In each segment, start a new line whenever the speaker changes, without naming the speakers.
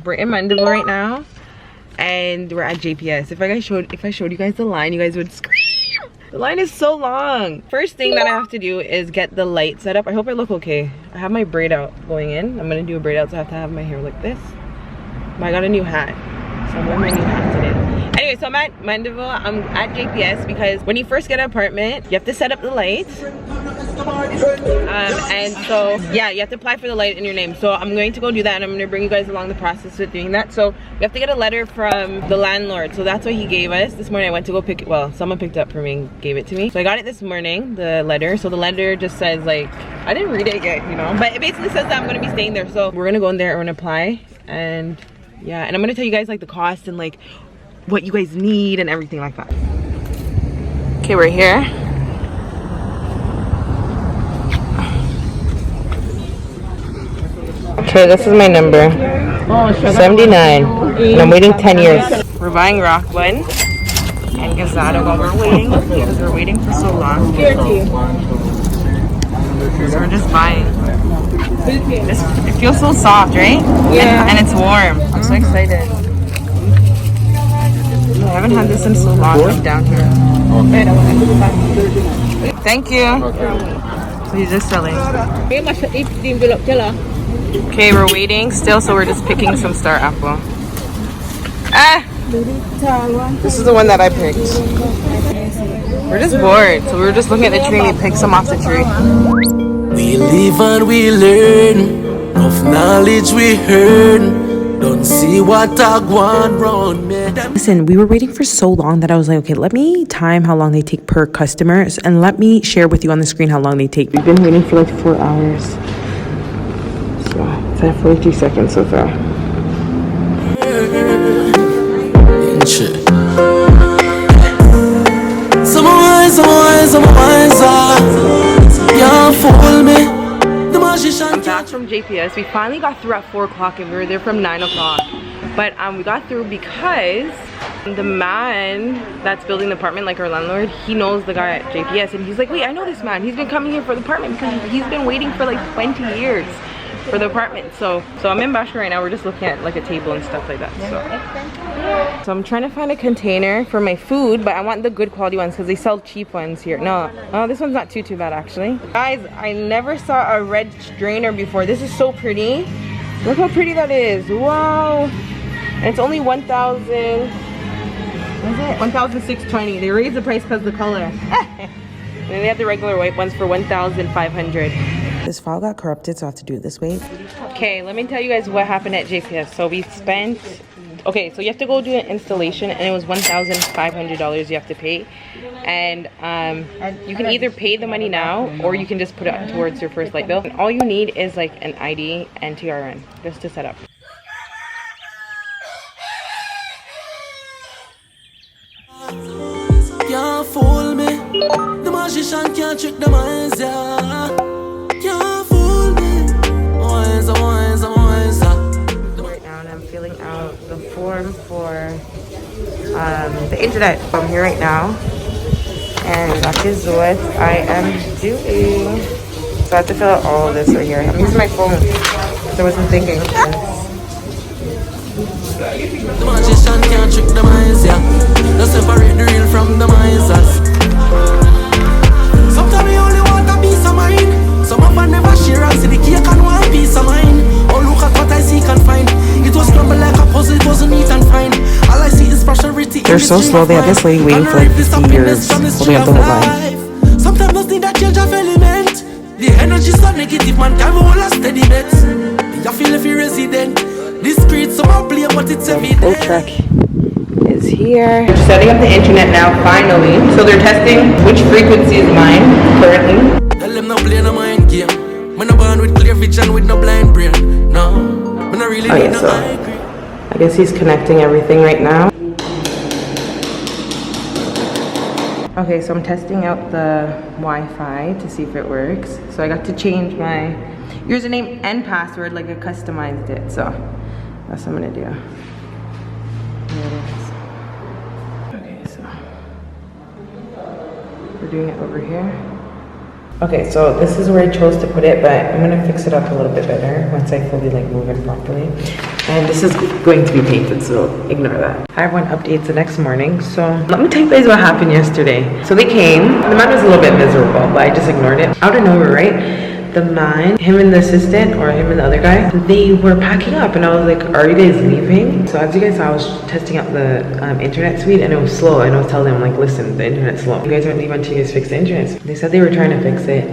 We're in Mandeville right now, and we're at JPS. If I showed you guys the line, you guys would scream. The line is so long. First thing that I have to do is get the light set up. I hope I look okay. I have my braid out going in. I'm gonna do a braid out, so I have to have my hair like this. But I got a new hat, so I'm wearing my new hat today. Anyway, so I'm at Mandeville. I'm at JPS because when you first get an apartment, you have to set up the lights. And so yeah, you have to apply for the light in your name. So I'm going to go do that, and I'm going to bring you guys along the process with doing that. So we have to get a letter from the landlord, so that's what he gave us this morning. I went to go pick it, well, someone picked it up for me and gave it to me, so I got it this morning, the letter. So the letter just says, like, I didn't read it yet, you know, but it basically says that I'm going to be staying there. So we're going to go in there, we're going to apply, and yeah, and I'm going to tell you guys like the cost and like what you guys need and everything like that. Okay, we're here. Okay, this is my number, 79, and I'm waiting 10 years. We're buying Rockwood and Gazado while we're waiting, because we're waiting for so long. So we're just buying. It feels so soft, right? Yeah. And it's warm. I'm so excited. I haven't had this in so long, like down here. Thank you. So he's just selling. Okay, we're waiting still, so we're just picking some star apple. Ah! This is the one that I picked. We're just bored, so we were just looking at the tree and we picked some off the tree.
We live and we learn, of knowledge we earn. Don't see what I want wrong, man.
Listen, we were waiting for so long that I was like, okay, let me time how long they take per customer, and let me share with you on the screen how long they take.
We've been waiting for like 4 hours. So it's at 43 seconds so far. I'm back from JPS. We finally got through at 4 o'clock, and we were there from 9 o'clock. But we got through because the man that's building the apartment, like our landlord, he knows the guy at JPS, and he's like, wait, I know this man. He's been coming here for the apartment because he's been waiting for like 20 years for the apartment. So I'm in Bashka right now. We're just looking at like a table and stuff like that. So I'm trying to find a container for my food, but I want the good quality ones because they sell cheap ones here. No, oh, this one's not too bad actually. Guys, I never saw a red strainer before. This is so pretty. Look how pretty that is. Wow. And it's only 1,000. What is it? 1,620. They raised the price because of the color. And then they have the regular white ones for 1,500.
This file got corrupted, so I have to do it this way.
Okay, let me tell you guys what happened at JPS. So we spent, okay, so you have to go do an installation, and it was $1,500 you have to pay. And you can either pay the money now, or you can just put it towards your first light bill. And all you need is like an ID and TRN just to set up.
Can't fool me. The magician can't trick the minds, yeah. Can't fool me.
Right now, and I'm filling out the form for the internet. I'm here right now, and that is what I am doing. So I have to fill out all of this right here. I'm using my phone, so I wasn't thinking.
The magician can't trick the minds, yeah. Don't separate the real from the misers. Sometimes we only want a piece of mind. Some of us never share and see the cake and one piece of mine. Oh, look at what I see and find. It was scrambled like a puzzle, it wasn't neat and fine. All I see is prosperity.
They're so slow. They have this lady waiting for like 50 years holding up the whole line.
Sometimes just need a change of element. The energy so negative, man, can't hold a steady bet. You feel if you're resident. This street somehow play, but it's evident.
Full truck is here. They're setting up the internet now, finally. So they're testing which frequency is mine currently.
Tell them not play no mind game. Man no born with clear vision with no blind brain. No, man no really need no high grade.
I guess he's connecting everything right now. Okay, so I'm testing out the Wi-Fi to see if it works. So I got to change my username and password, like I customized it. So that's what I'm gonna do. There it is. Okay, so we're doing it over here.
Okay, so this is where I chose to put it, but I'm gonna fix it up a little bit better once I fully like move it properly. And this is going to be painted, so ignore that. Everyone updates the next morning. So let me tell you guys what happened yesterday. So they came, the man was a little bit miserable, but I just ignored it. Out of nowhere, right? The man, him and the assistant, or him and the other guy, they were packing up, and I was like, are you guys leaving? So as you guys saw, I was testing out the internet speed, and it was slow, and I was telling them, like, listen, the internet's slow. You guys aren't leaving until you guys fix the internet. They said they were trying to fix it,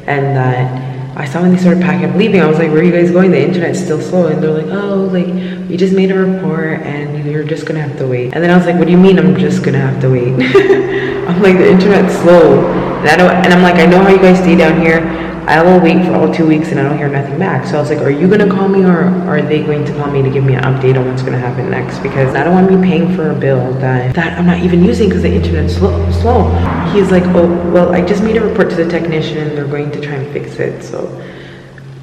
and that I saw when they started packing up leaving, I was like, where are you guys going? The internet's still slow. And they're like, oh, like, we just made a report, and you're just gonna have to wait. And then I was like, what do you mean I'm just gonna have to wait? I'm like, the internet's slow. And I'm like, I know how you guys stay down here. I will wait for all 2 weeks and I don't hear nothing back. So I was like, are you gonna call me, or are they going to call me to give me an update on what's gonna happen next? Because I don't want to be paying for a bill that I'm not even using because the internet's slow. He's like, oh, well, I just made a report to the technician and they're going to try and fix it. So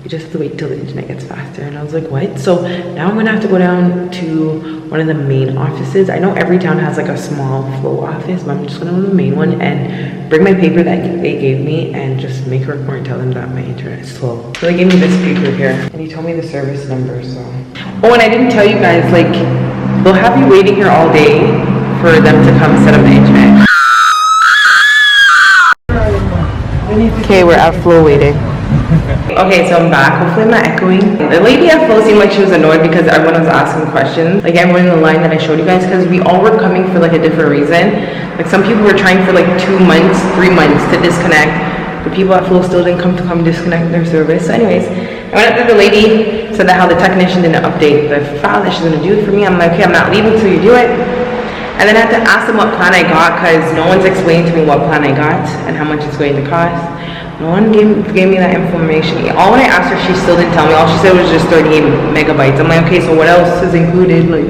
you just have to wait till the internet gets faster. And I was like, what? So now I'm gonna have to go down to one of the main offices. I know every town has like a small flow office, but I'm just gonna go to the main one and bring my paper that they gave me and just make a report and tell them that my internet is slow. So they gave me this paper here, and he told me the service number, so. Oh, and I didn't tell you guys, like, they'll have you waiting here all day for them to come set up the internet. Okay, we're at Flow waiting. Okay, so I'm back. Hopefully I'm not echoing. The lady at Flow seemed like she was annoyed because everyone was asking questions. Like everyone in the line that I showed you guys, because we all were coming for like a different reason. Like some people were trying for like 2 months, 3 months to disconnect. The people at Flow still didn't come disconnect their service. So anyways, I went up to the lady, said that how the technician didn't update the file that she's gonna do it for me. I'm like, okay, I'm not leaving till you do it. And then I had to ask them what plan I got, because no one's explained to me what plan I got and how much it's going to cost. No one gave me that information. All when I asked her, she still didn't tell me. All she said was just 38 megabytes. I'm like, okay, so what else is included? Like,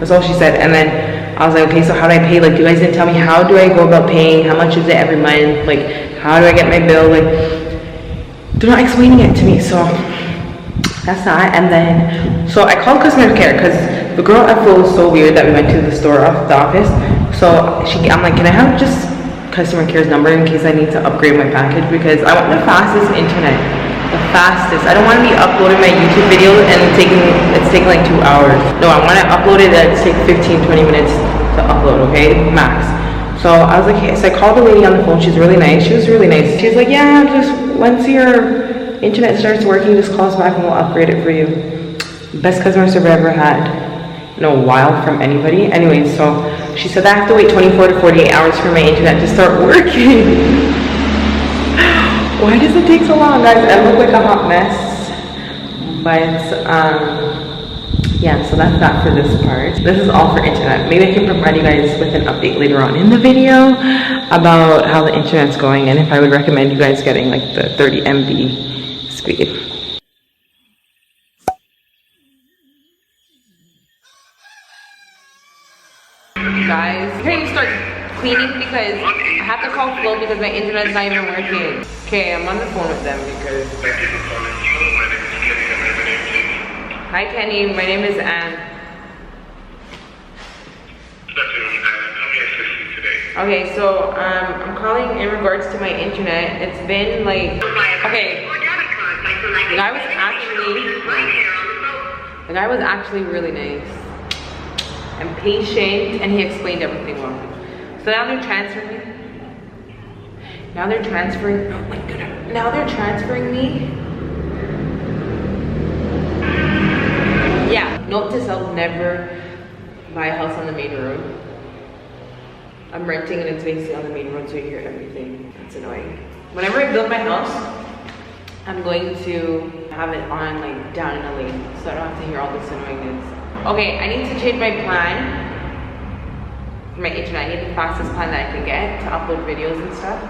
that's all she said. And then I was like, okay, so how do I pay? Like, you guys didn't tell me, how do I go about paying? How much is it every month? Like, how do I get my bill? Like, they're not explaining it to me. So that's that. And then, so I called customer care because the girl at Flow was so weird that we went to the store off the office. So I'm like, can I have just customer care's number in case I need to upgrade my package, because I want the fastest internet, the fastest. I don't want to be uploading my YouTube video and it's taking like 2 hours. No, I want to upload it that it's take 15-20 minutes to upload, okay, max. So I was like, hey, so I called the lady on the phone. She's really nice. She was really nice. She was like, yeah, just once your internet starts working, just call us back and we'll upgrade it for you. Best customer service I've ever had in a while from anybody. Anyways, so she said I have to wait 24 to 48 hours for my internet to start working. Why does it take so long, guys? I look like a hot mess. But yeah, so that's that for this part. This is all for internet. Maybe I can provide you guys with an update later on in the video about how the internet's going and if I would recommend you guys getting like the 30 MB speed. Guys, I'm trying to start cleaning because I have to call Flow because my internet's not even working. Okay, I'm on the phone with them because...
Thank you for calling. Hello, my name is Kenny. Can I have your name, please?
Hi Kenny, my name is Anne.
Good afternoon, Anne. How may I assist you today?
Okay, so I'm calling in regards to my internet. It's been like... Okay, the guy was actually really nice and patient, and he explained everything well. So now they're transferring me. Now they're transferring me. Yeah, note to self, never buy a house on the main road. I'm renting and it's basically on the main road, so you hear everything. That's annoying. Whenever I build my house, I'm going to have it on like down in a lane, so I don't have to hear all this annoyingness. Okay, I need to change my plan for my internet. I need the fastest plan that I can get to upload videos and stuff.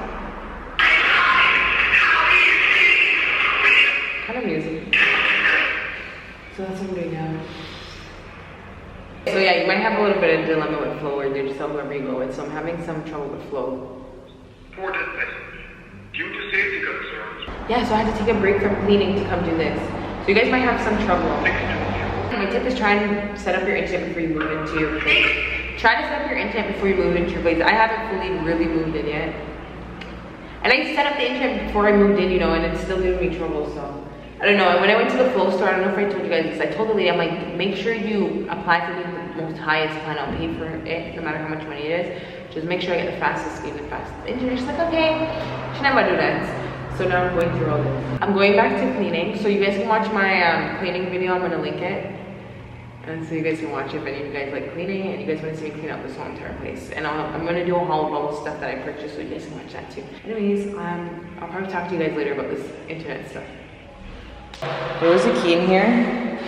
Kind of music. So that's what I'm doing now. So yeah, you might have a little bit of dilemma with Flow or digital, whoever you go with. So I'm having some trouble with Flow.
For that message, due to safety concerns.
Yeah, so I had to take a break from cleaning to come do this. So you guys might have some trouble. My tip is try and set up your internet before you move into your place. Try to set up your internet before you move into your place. I haven't fully really moved in yet. And I set up the internet before I moved in, you know, and it's still giving me trouble, so. I don't know, and when I went to the Flow store, I don't know if I told you guys this, I told the lady, I'm like, make sure you apply for the most highest plan, I'll pay for it, no matter how much money it is. Just make sure I get the fastest speed, the fastest internet. She's like, okay, she never do that. So now I'm going through all this. I'm going back to cleaning, so you guys can watch my cleaning video, I'm gonna link it. And so you guys can watch it if any of you guys like cleaning and you guys want to see me clean up this whole entire place. And I'm gonna do a haul of all the stuff that I purchased so you guys can watch that too. Anyways, I'll probably talk to you guys later about this internet stuff. There was a key in here.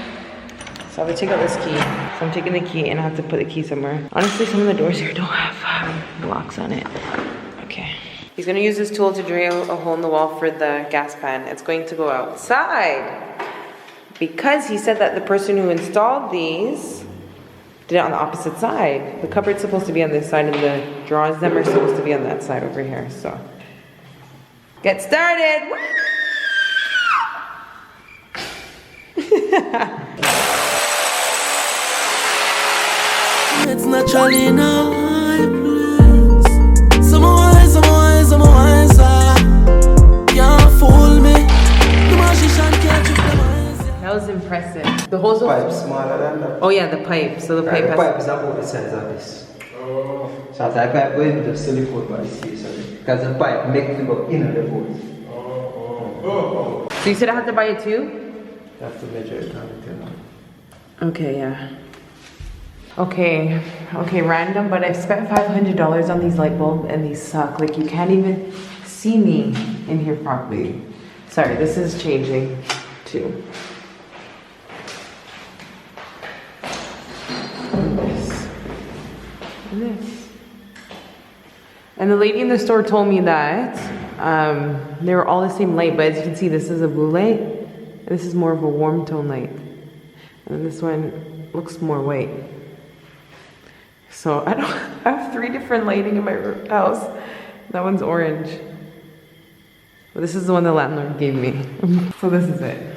So I'm gonna take out this key. So I'm taking the key and I have to put the key somewhere. Honestly, some of the doors here don't have locks on it. Okay. He's gonna use this tool to drill a hole in the wall for the gas pan. It's going to go outside. Because he said that the person who installed these did it on the opposite side. The cupboard's supposed to be on this side and the drawers them are supposed to be on that side over here, so. Get started!
It's naturally in a high place. Some wise, can't fool me. The magician can't trick the wise.
That was impressive. The holes
Pipe smaller than that.
Oh yeah, the pipe. So the pipe
The pipe is about the size of this. So as I pipe going to silicone by this, because the pipe makes it go in the boat.
So you said I have to buy it too?
You have to measure it on the table.
Okay, yeah. Okay, random, but I've spent $500 on these light bulbs and these suck. Like, you can't even see me in here properly. Sorry, this is changing too. This. And this. And the lady in the store told me that they were all the same light, but as you can see, this is a blue light. And this is more of a warm tone light. And then this one looks more white. So I have 3 different lighting in my house. That one's orange. But this is the one the landlord gave me. So this is it.